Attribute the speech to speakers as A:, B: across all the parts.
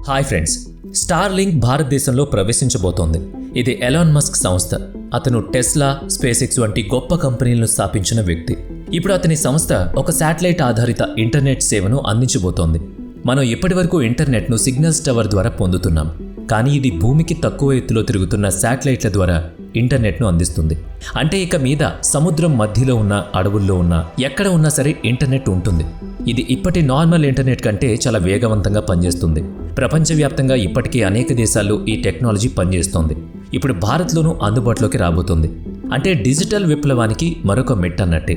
A: Hi friends, Starlink భారతదేశంలో ప్రవేశించబోతోంది. ఇది Elon Musk సంస్థ. అతను టెస్లా, స్పేస్ ఎక్స్ వంటి గొప్ప కంపెనీలను స్థాపించిన వ్యక్తి. ఇప్పుడు అతని సంస్థ ఒక శాటిలైట్ ఆధారిత ఇంటర్నెట్ సేవను అందించబోతోంది. మనం ఇప్పటివరకు ఇంటర్నెట్ను సిగ్నల్స్ టవర్ ద్వారా పొందుతున్నాం, కానీ ఇది భూమికి తక్కువ ఎత్తులో తిరుగుతున్న శాటిలైట్ల ద్వారా ఇంటర్నెట్ను అందిస్తుంది. అంటే ఇక మీద సముద్రం మధ్యలో ఉన్న, అడవుల్లో ఉన్న, ఎక్కడ ఉన్నా సరే ఇంటర్నెట్ ఉంటుంది. ఇది ఇప్పటి నార్మల్ ఇంటర్నెట్ కంటే చాలా వేగవంతంగా పనిచేస్తుంది. ప్రపంచవ్యాప్తంగా ఇప్పటికీ అనేక దేశాల్లో ఈ టెక్నాలజీ పనిచేస్తోంది. ఇప్పుడు భారత్లోనూ అందుబాటులోకి రాబోతుంది. అంటే డిజిటల్ విప్లవానికి మరొక మెట్టు అన్నట్టే.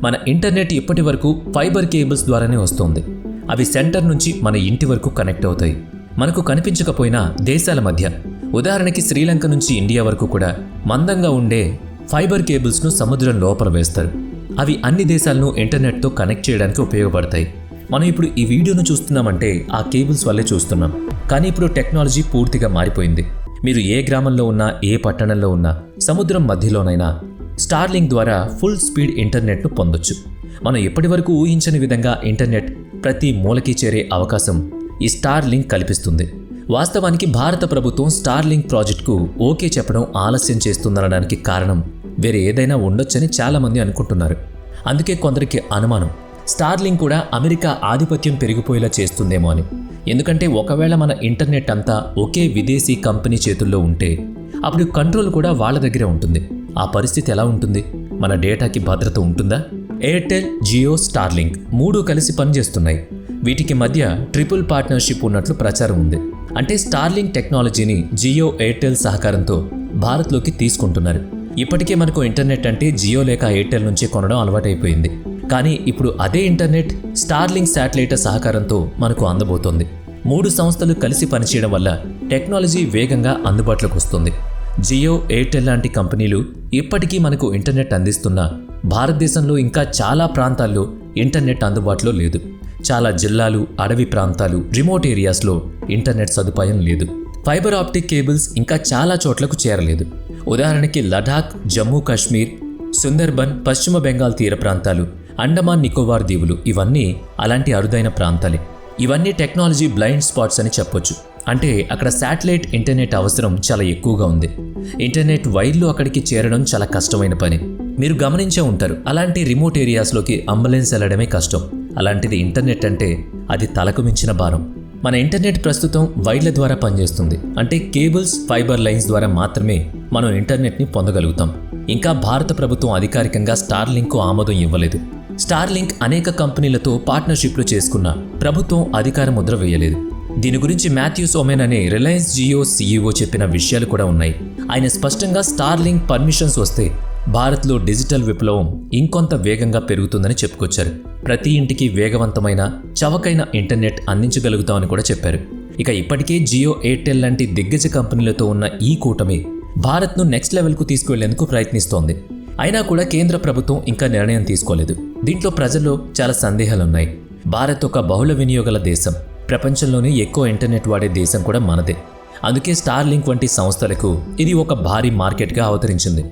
A: మన ఇంటర్నెట్ ఇప్పటి వరకు ఫైబర్ కేబుల్స్ ద్వారానే వస్తోంది. అవి సెంటర్ నుంచి మన ఇంటి వరకు కనెక్ట్ అవుతాయి. మనకు కనిపించకపోయినా దేశాల మధ్య, ఉదాహరణకి శ్రీలంక నుంచి ఇండియా వరకు కూడా మందంగా ఉండే ఫైబర్ కేబుల్స్ను సముద్రం లోపల వేస్తారు. అవి అన్ని దేశాలను ఇంటర్నెట్తో కనెక్ట్ చేయడానికి ఉపయోగపడతాయి. మనం ఇప్పుడు ఈ వీడియోను చూస్తున్నామంటే ఆ కేబుల్స్ వల్లే చూస్తున్నాం. కానీ ఇప్పుడు టెక్నాలజీ పూర్తిగా మారిపోయింది. మీరు ఏ గ్రామంలో ఉన్నా, ఏ పట్టణంలో ఉన్నా, సముద్రం మధ్యలోనైనా స్టార్లింక్ ద్వారా ఫుల్ స్పీడ్ ఇంటర్నెట్ను పొందొచ్చు. మనం ఇప్పటి వరకు ఊహించని విధంగా ఇంటర్నెట్ ప్రతి మూలకి చేరే అవకాశం ఈ స్టార్లింక్ కల్పిస్తుంది. వాస్తవానికి భారత ప్రభుత్వం స్టార్లింక్ ప్రాజెక్టుకు ఓకే చెప్పడం ఆలస్యం చేస్తుందనడానికి కారణం వేరే ఏదైనా ఉండొచ్చని చాలామంది అనుకుంటున్నారు. అందుకే కొందరికి అనుమానం, స్టార్లింక్ కూడా అమెరికా ఆధిపత్యం పెరిగిపోయేలా చేస్తుందేమో అని. ఎందుకంటే ఒకవేళ మన ఇంటర్నెట్ అంతా ఒకే విదేశీ కంపెనీ చేతుల్లో ఉంటే అప్పుడు కంట్రోల్ కూడా వాళ్ళ దగ్గరే ఉంటుంది. ఆ పరిస్థితి ఎలా ఉంటుంది? మన డేటాకి భద్రత ఉంటుందా? ఎయిర్టెల్, జియో, స్టార్లింక్ మూడు కలిసి పనిచేస్తున్నాయి. వీటికి మధ్య ట్రిపుల్ పార్ట్నర్షిప్ ఉన్నట్లు ప్రచారం ఉంది. అంటే స్టార్లింక్ టెక్నాలజీని జియో, ఎయిర్టెల్ సహకారంతో భారత్లోకి తీసుకుంటున్నారు. ఇప్పటికే మనకు ఇంటర్నెట్ అంటే జియో లేక ఎయిర్టెల్ నుంచే కొనడం అలవాటైపోయింది. కానీ ఇప్పుడు అదే ఇంటర్నెట్ స్టార్లింక్ శాటిలైట్ సహకారంతో మనకు అందబోతోంది. మూడు సంస్థలు కలిసి పనిచేయడం వల్ల టెక్నాలజీ వేగంగా అందుబాటులోకి వస్తుంది. జియో, ఎయిర్టెల్ లాంటి కంపెనీలు ఇప్పటికీ మనకు ఇంటర్నెట్ అందిస్తున్నా భారతదేశంలో ఇంకా చాలా ప్రాంతాల్లో ఇంటర్నెట్ అందుబాటులో లేదు. చాలా జిల్లాలు, అడవి ప్రాంతాలు, రిమోట్ ఏరియాస్లో ఇంటర్నెట్ సదుపాయం లేదు. ఫైబర్ ఆప్టిక్ కేబుల్స్ ఇంకా చాలా చోట్లకు చేరలేదు. ఉదాహరణకి లడాక్, జమ్మూ కాశ్మీర్, సుందర్బన్, పశ్చిమ బెంగాల్ తీర ప్రాంతాలు, అండమాన్ నికోబార్ దీవులు ఇవన్నీ అలాంటి అరుదైన ప్రాంతాలే. ఇవన్నీ టెక్నాలజీ బ్లైండ్ స్పాట్స్ అని చెప్పొచ్చు. అంటే అక్కడ శాటిలైట్ ఇంటర్నెట్ అవసరం చాలా ఎక్కువగా ఉంది. ఇంటర్నెట్ వైర్లు అక్కడికి చేరడం చాలా కష్టమైన పని. మీరు గమనించే ఉంటారు, అలాంటి రిమోట్ ఏరియాస్లోకి అంబులెన్స్ వెళ్ళడమే కష్టం. అలాంటిది ఇంటర్నెట్ అంటే అది తలకు మించిన భారం. మన ఇంటర్నెట్ ప్రస్తుతం వైర్ల ద్వారా పనిచేస్తుంది. అంటే కేబుల్స్, ఫైబర్ లైన్స్ ద్వారా మాత్రమే మనం ఇంటర్నెట్ని పొందగలుగుతాం. ఇంకా భారత ప్రభుత్వం అధికారికంగా స్టార్లింక్కు ఆమోదం ఇవ్వలేదు. స్టార్లింక్ అనేక కంపెనీలతో పార్ట్నర్షిప్లు చేసుకున్న ప్రభుత్వం అధికార ముద్ర వేయలేదు. దీని గురించి మాథ్యూ సోమెన్ అనే రిలయన్స్ జియో సీఈఓ చెప్పిన విషయాలు కూడా ఉన్నాయి. ఆయన స్పష్టంగా స్టార్లింక్ పర్మిషన్స్ వస్తే భారత్లో డిజిటల్ విప్లవం ఇంకొంత వేగంగా పెరుగుతుందని చెప్పుకొచ్చారు. ప్రతి ఇంటికి వేగవంతమైన, చవకైన ఇంటర్నెట్ అందించగలుగుతామని కూడా చెప్పారు. ఇక ఇప్పటికే జియో, ఎయిర్టెల్ లాంటి దిగ్గజ కంపెనీలతో ఉన్న ఈ కూటమి భారత్ను నెక్స్ట్ లెవెల్కు తీసుకువెళ్లేందుకు ప్రయత్నిస్తోంది. అయినా కూడా కేంద్ర ప్రభుత్వం ఇంకా నిర్ణయం తీసుకోలేదు. దీంట్లో ప్రజల్లో చాలా సందేహాలున్నాయి. భారత్ ఒక బహుళ వినియోగల దేశం. ప్రపంచంలోనే ఎక్కువ ఇంటర్నెట్ వాడే దేశం కూడా మనదే. అందుకే స్టార్లింక్ వంటి సంస్థలకు ఇది ఒక భారీ మార్కెట్గా అవతరించింది.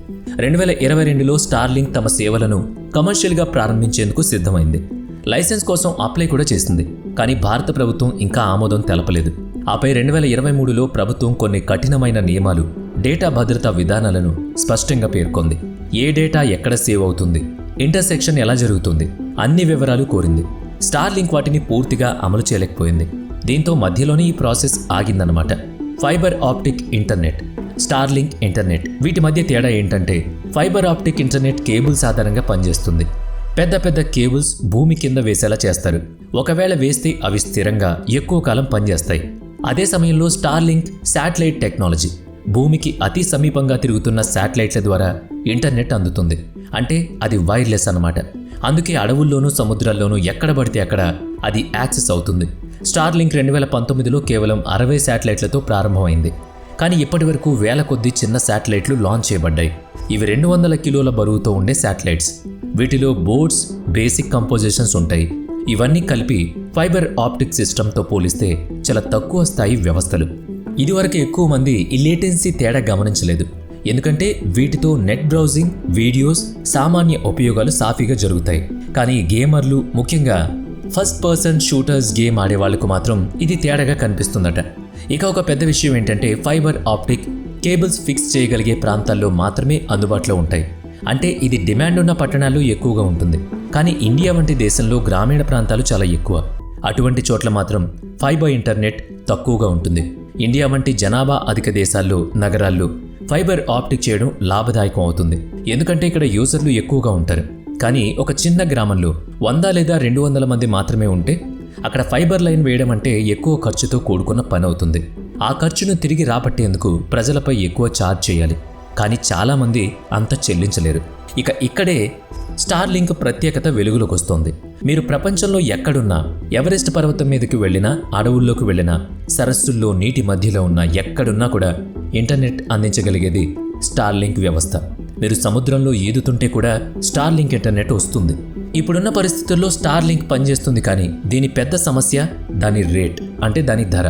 A: 2022లో స్టార్లింక్ తమ సేవలను కమర్షియల్గా ప్రారంభించేందుకు సిద్ధమైంది. లైసెన్స్ కోసం అప్లై కూడా చేసింది. కానీ భారత ప్రభుత్వం ఇంకా ఆమోదం తెలపలేదు. ఆపై 2023లో ప్రభుత్వం కొన్ని కఠినమైన నియమాలు, డేటా భద్రతా విధానాలను స్పష్టంగా పేర్కొంది. ఏ డేటా ఎక్కడ సేవ్ అవుతుంది, ఇంటర్సెక్షన్ ఎలా జరుగుతుంది, అన్ని వివరాలు కోరింది. స్టార్లింక్ వాటిని పూర్తిగా అమలు చేయలేకపోయింది. దీంతో మధ్యలోనే ఈ ప్రాసెస్ ఆగిందన్నమాట. Fibre optic internet, starlink internet వీటి మధ్య తేడా ఏంటంటే, ఫైబర్ ఆప్టిక్ ఇంటర్నెట్ కేబుల్స్ ఆధారంగా పనిచేస్తుంది. పెద్ద పెద్ద కేబుల్స్ భూమి కింద వేసేలా చేస్తారు. ఒకవేళ వేస్తే అవి స్థిరంగా ఎక్కువ కాలం పనిచేస్తాయి. అదే సమయంలో స్టార్లింక్ శాటిలైట్ టెక్నాలజీ, భూమికి అతి సమీపంగా తిరుగుతున్న శాటిలైట్ల ద్వారా ఇంటర్నెట్ అందుతుంది. అంటే అది వైర్లెస్ అన్నమాట. అందుకే అడవుల్లోనూ, సముద్రాల్లోనూ ఎక్కడ పడితే అక్కడ అది యాక్సెస్ అవుతుంది. స్టార్లింక్ 2019లో కేవలం 60 శాటిలైట్లతో ప్రారంభమైంది. కానీ ఇప్పటి వరకు వేల కొద్ది చిన్న శాటిలైట్లు లాంచ్ చేయబడ్డాయి. ఇవి 200 కిలోల బరువుతో ఉండే శాటిలైట్స్. వీటిలో బోర్డ్స్, బేసిక్ కంపోజిషన్స్ ఉంటాయి. ఇవన్నీ కలిపి ఫైబర్ ఆప్టిక్ సిస్టంతో పోలిస్తే చాలా తక్కువ స్థాయి వ్యవస్థలు. ఇదివరకు ఎక్కువ మంది ఈ లేటెన్సీ తేడా గమనించలేదు. ఎందుకంటే వీటితో నెట్ బ్రౌజింగ్, వీడియోస్, సామాన్య ఉపయోగాలు సాఫీగా జరుగుతాయి. కానీ గేమర్లు, ముఖ్యంగా ఫస్ట్ పర్సన్ షూటర్స్ గేమ్ ఆడే వాళ్లకు మాత్రం ఇది తేడాగా కనిపిస్తుందట. ఇక ఒక పెద్ద విషయం ఏంటంటే ఫైబర్ ఆప్టిక్ కేబుల్స్ ఫిక్స్ చేయగలిగే ప్రాంతాల్లో మాత్రమే అందుబాటులో ఉంటాయి. అంటే ఇది డిమాండ్ ఉన్న పట్టణాల్లో ఎక్కువగా ఉంటుంది. కానీ ఇండియా వంటి దేశంలో గ్రామీణ ప్రాంతాలు చాలా ఎక్కువ. అటువంటి చోట్ల మాత్రం ఫైబర్ ఇంటర్నెట్ తక్కువగా ఉంటుంది. ఇండియా వంటి జనాభా అధిక దేశాల్లో నగరాల్లో ఫైబర్ ఆప్టిక్ చేయడం లాభదాయకం అవుతుంది. ఎందుకంటే ఇక్కడ యూజర్లు ఎక్కువగా ఉంటారు. కానీ ఒక చిన్న గ్రామంలో 100 లేదా 200 మంది మాత్రమే ఉంటే అక్కడ ఫైబర్ లైన్ వేయడం అంటే ఎక్కువ ఖర్చుతో కూడుకున్న పని అవుతుంది. ఆ ఖర్చును తిరిగి రాబట్టేందుకు ప్రజలపై ఎక్కువ ఛార్జ్ చేయాలి. కానీ చాలామంది అంత చెల్లించలేరు. ఇక్కడే స్టార్లింక్ ప్రత్యేకత వెలుగులోకి వస్తోంది. మీరు ప్రపంచంలో ఎక్కడున్నా, ఎవరెస్ట్ పర్వతం మీదకి వెళ్ళినా, అడవుల్లోకి వెళ్ళినా, సరస్సుల్లో నీటి మధ్యలో ఉన్నా, ఎక్కడున్నా కూడా ఇంటర్నెట్ అందించగలిగేది స్టార్లింక్ వ్యవస్థ. మీరు సముద్రంలో ఈదుతుంటే కూడా స్టార్లింక్ ఇంటర్నెట్ వస్తుంది. ఇప్పుడున్న పరిస్థితుల్లో స్టార్లింక్ పనిచేస్తుంది. కానీ దీని పెద్ద సమస్య దాని రేట్, అంటే దాని ధర.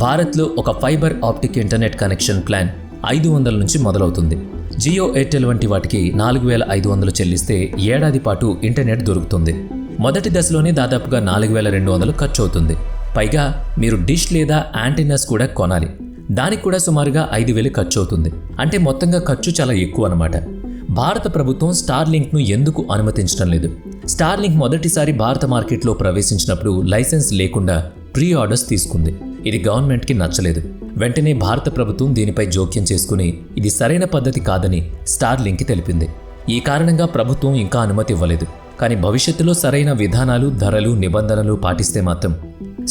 A: భారత్లో ఒక fibre optic internet connection plan 500 నుంచి మొదలవుతుంది. జియో, ఎయిర్టెల్ వంటి వాటికి 4500 చెల్లిస్తే ఏడాది పాటు ఇంటర్నెట్ దొరుకుతుంది. మొదటి దశలోనే దాదాపుగా 4200 ఖర్చు అవుతుంది. పైగా మీరు డిష్ లేదా యాంటీనాస్ కూడా కొనాలి. దానికి కూడా సుమారుగా 5000 ఖర్చు అవుతుంది. అంటే మొత్తంగా ఖర్చు చాలా ఎక్కువ అన్నమాట. భారత ప్రభుత్వం స్టార్లింక్ను ఎందుకు అనుమతించడం లేదు? స్టార్లింక్ మొదటిసారి భారత మార్కెట్లో ప్రవేశించినప్పుడు లైసెన్స్ లేకుండా ప్రీ ఆర్డర్స్ తీసుకుంది. ఇది గవర్నమెంట్కి నచ్చలేదు. వెంటనే భారత ప్రభుత్వం దీనిపై జోక్యం చేసుకుని ఇది సరైన పద్ధతి కాదని స్టార్లింక్కి తెలిపింది. ఈ కారణంగా ప్రభుత్వం ఇంకా అనుమతి ఇవ్వలేదు. కానీ భవిష్యత్తులో సరైన విధానాలు, ధరలు, నిబంధనలు పాటిస్తే మాత్రం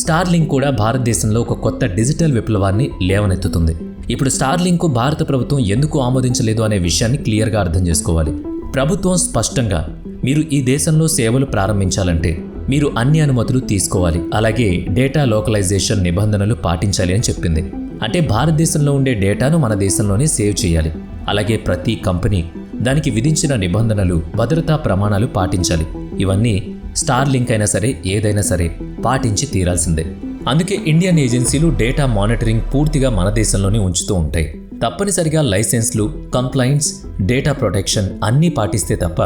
A: స్టార్లింక్ కూడా భారతదేశంలో ఒక కొత్త డిజిటల్ విప్లవాన్ని లేవనెత్తుతుంది. ఇప్పుడు స్టార్లింక్కు భారత ప్రభుత్వం ఎందుకు ఆమోదించలేదు అనే విషయాన్ని క్లియర్గా అర్థం చేసుకోవాలి. ప్రభుత్వం స్పష్టంగా మీరు ఈ దేశంలో సేవలు ప్రారంభించాలంటే మీరు అన్ని అనుమతులు తీసుకోవాలి, అలాగే డేటా లోకలైజేషన్ నిబంధనలు పాటించాలి అని చెప్పింది. అంటే భారతదేశంలో ఉండే డేటాను మన దేశంలోనే సేవ్ చేయాలి. అలాగే ప్రతి కంపెనీ దానికి విధించిన నిబంధనలు, భద్రతా ప్రమాణాలు పాటించాలి. ఇవన్నీ స్టార్లింక్ అయినా సరే, ఏదైనా సరే పాటించి తీరాల్సిందే. అందుకే ఇండియన్ ఏజెన్సీలు డేటా మానిటరింగ్ పూర్తిగా మన దేశంలోనే ఉంచుతూ ఉంటాయి. తప్పనిసరిగా లైసెన్స్లు, కంప్లైంట్స్, డేటా ప్రొటెక్షన్ అన్నీ పాటిస్తే తప్ప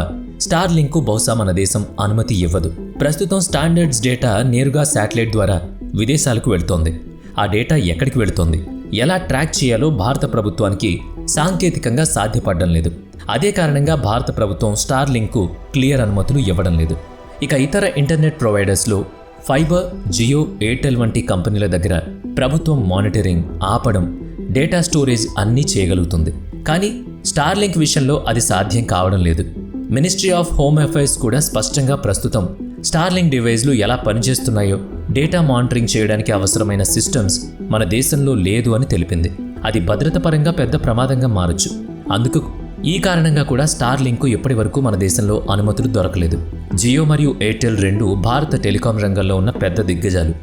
A: స్టార్లింక్కు బహుశా మన దేశం అనుమతి ఇవ్వదు. ప్రస్తుతం స్టాండర్డ్స్ డేటా నేరుగా శాటిలైట్ ద్వారా విదేశాలకు వెళ్తోంది. ఆ డేటా ఎక్కడికి వెళుతోంది, ఎలా ట్రాక్ చేయాలో భారత ప్రభుత్వానికి సాంకేతికంగా సాధ్యపడడం లేదు. అదే కారణంగా భారత ప్రభుత్వం స్టార్లింక్కు క్లియర్ అనుమతులు ఇవ్వడం లేదు. ఇక ఇతర ఇంటర్నెట్ ప్రొవైడర్స్లో ఫైబర్, జియో, ఎయిర్టెల్ వంటి కంపెనీల దగ్గర ప్రభుత్వం మానిటరింగ్, ఆపడం, డేటా స్టోరేజ్ అన్నీ చేయగలుగుతుంది. కానీ స్టార్లింక్ విషయంలో అది సాధ్యం కావడం లేదు. మినిస్ట్రీ ఆఫ్ హోమ్ అఫైర్స్ కూడా స్పష్టంగా ప్రస్తుతం స్టార్లింక్ డివైజ్లు ఎలా పనిచేస్తున్నాయో, డేటా మానిటరింగ్ చేయడానికి అవసరమైన సిస్టమ్స్ మన దేశంలో లేదు అని తెలిపింది. అది భద్రత పరంగా పెద్ద ప్రమాదంగా మారచ్చు. అందుకు ఈ కారణంగా కూడా స్టార్లింక్కు ఇప్పటి వరకు మన దేశంలో అనుమతులు దొరకలేదు. జియో మరియు ఎయిర్టెల్ రెండు భారత టెలికాం రంగంలో ఉన్న పెద్ద దిగ్గజాలు.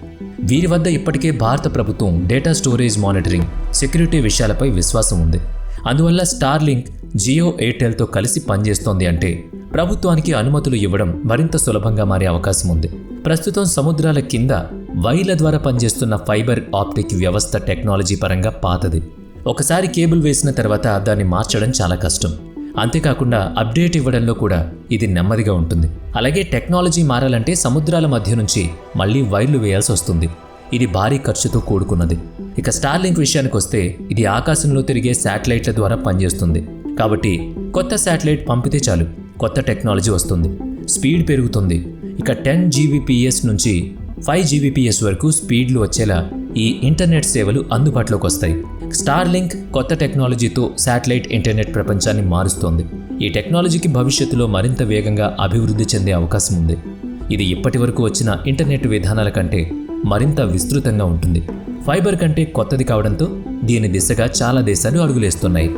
A: వీరి వద్ద ఇప్పటికే భారత ప్రభుత్వం డేటా స్టోరేజ్, మానిటరింగ్, సెక్యూరిటీ విషయాలపై విశ్వాసం ఉంది. అందువల్ల స్టార్లింక్ జియో, ఎయిర్టెల్తో కలిసి పనిచేస్తోంది అంటే ప్రభుత్వానికి అనుమతులు ఇవ్వడం మరింత సులభంగా మారే అవకాశం ఉంది. ప్రస్తుతం సముద్రాల కింద వైర్ల ద్వారా పనిచేస్తున్న ఫైబర్ ఆప్టిక్ వ్యవస్థ టెక్నాలజీ పరంగా పాతది. ఒకసారి కేబుల్ వేసిన తర్వాత దాన్ని మార్చడం చాలా కష్టం. అంతేకాకుండా అప్డేట్ ఇవ్వడంలో కూడా ఇది నెమ్మదిగా ఉంటుంది. అలాగే టెక్నాలజీ మారాలంటే సముద్రాల మధ్య నుంచి మళ్ళీ వైర్లు వేయాల్సి వస్తుంది. ఇది భారీ ఖర్చుతో కూడుకున్నది. ఇక స్టార్లింక్ విషయానికి వస్తే ఇది ఆకాశంలో తిరిగే శాటిలైట్ల ద్వారా పనిచేస్తుంది. కాబట్టి కొత్త శాటిలైట్ పంపితే చాలు, కొత్త టెక్నాలజీ వస్తుంది, స్పీడ్ పెరుగుతుంది. ఇక 10 Gbps నుంచి 5 Gbps వరకు స్పీడ్లు వచ్చేలా ఈ ఇంటర్నెట్ సేవలు అందుబాటులోకి వస్తాయి. స్టార్లింక్ కొత్త టెక్నాలజీతో శాటిలైట్ ఇంటర్నెట్ ప్రపంచాన్ని మారుస్తోంది. ఈ టెక్నాలజీకి భవిష్యత్తులో మరింత వేగంగా అభివృద్ధి చెందే అవకాశం ఉంది. ఇది ఇప్పటి వరకు వచ్చిన ఇంటర్నెట్ విధానాల కంటే మరింత విస్తృతంగా ఉంటుంది. ఫైబర్ కంటే కొత్తది కావడంతో దీని దిశగా చాలా దేశాలు అడుగులేస్తున్నాయి.